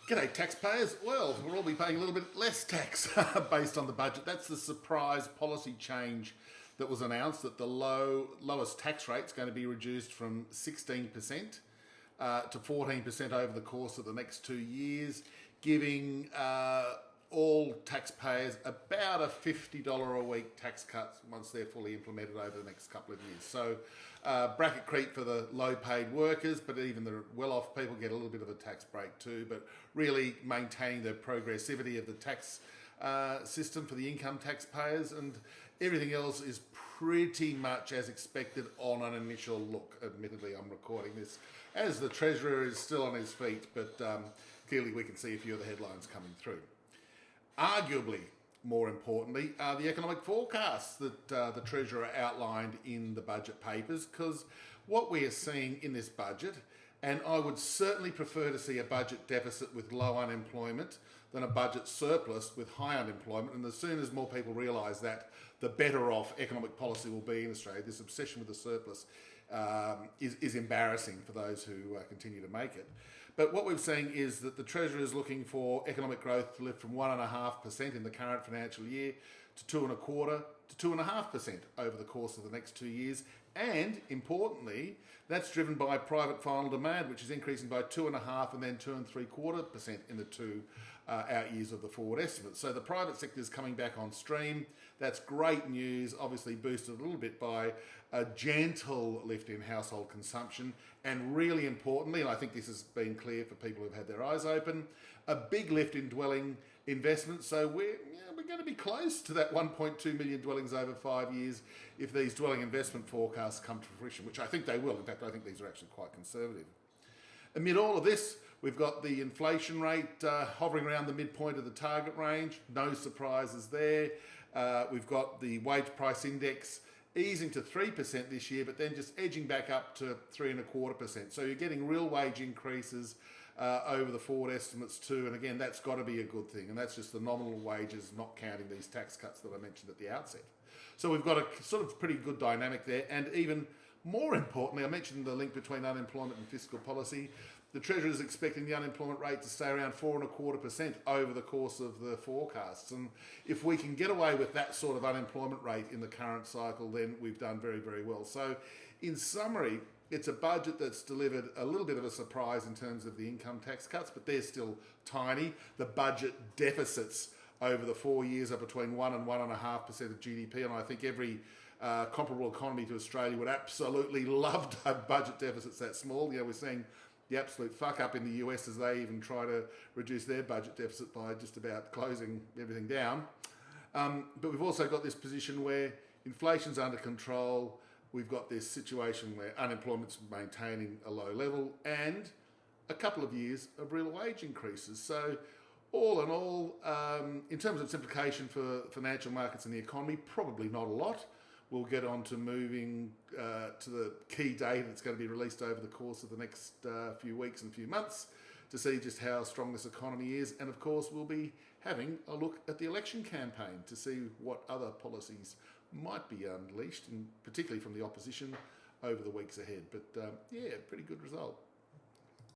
G'day taxpayers. Well, we'll all be paying a little bit less tax based on the budget. That's the surprise policy change that was announced, that the lowest tax rate is going to be reduced from 16% to 14% over the course of the next 2 years, giving all taxpayers about a $50 a week tax cut once they're fully implemented over the next couple of years. So bracket creep for the low paid workers, but even the well-off people get a little bit of a tax break too, but really maintaining the progressivity of the tax system for the income taxpayers, and everything else is pretty much as expected on an initial look. Admittedly, I'm recording this as the Treasurer is still on his feet, but clearly we can see a few of the headlines coming through. Arguably, more importantly, are the economic forecasts that the Treasurer outlined in the budget papers, because what we are seeing in this budget, and I would certainly prefer to see a budget deficit with low unemployment than a budget surplus with high unemployment, and as soon as more people realise that, the better off economic policy will be in Australia. This obsession with the surplus is embarrassing for those who continue to make it. But what we're seeing is that the Treasurer is looking for economic growth to lift from 1.5% in the current financial year to 2.25% to 2.5% over the course of the next 2 years. And importantly, that's driven by private final demand, which is increasing by 2.5% and then 2.75% in the two out years of the forward estimate. So the private sector is coming back on stream. That's great news, obviously boosted a little bit by a gentle lift in household consumption, and really importantly, and I think this has been clear for people who've had their eyes open, a big lift in dwelling investment. So we're going to be close to that 1.2 million dwellings over 5 years if these dwelling investment forecasts come to fruition, which I think they will. In fact, I think these are actually quite conservative. Amid all of this, we've got the inflation rate hovering around the midpoint of the target range. No surprises there. We've got the wage price index easing to 3% this year, but then just edging back up to 3.25%. So you're getting real wage increases over the forward estimates too. And again, that's got to be a good thing. And that's just the nominal wages, not counting these tax cuts that I mentioned at the outset. So we've got a sort of pretty good dynamic there. And even more importantly, I mentioned the link between unemployment and fiscal policy. The Treasurer is expecting the unemployment rate to stay around 4.25% over the course of the forecasts. And if we can get away with that sort of unemployment rate in the current cycle, then we've done very, very well. So in summary, it's a budget that's delivered a little bit of a surprise in terms of the income tax cuts, but they're still tiny. The budget deficits over the 4 years are between 1 and 1.5% of GDP, and I think every comparable economy to Australia would absolutely love to have budget deficits that small. You know, we're seeing the absolute fuck up in the US as they even try to reduce their budget deficit by just about closing everything down. But we've also got this position where inflation's under control. We've got this situation where unemployment's maintaining a low level and a couple of years of real wage increases. So all in all, in terms of its implication for financial markets and the economy, probably not a lot. We'll get on to moving to the key data that's going to be released over the course of the next few weeks and few months to see just how strong this economy is. And of course, we'll be having a look at the election campaign to see what other policies might be unleashed, and particularly from the opposition over the weeks ahead. But yeah, pretty good result.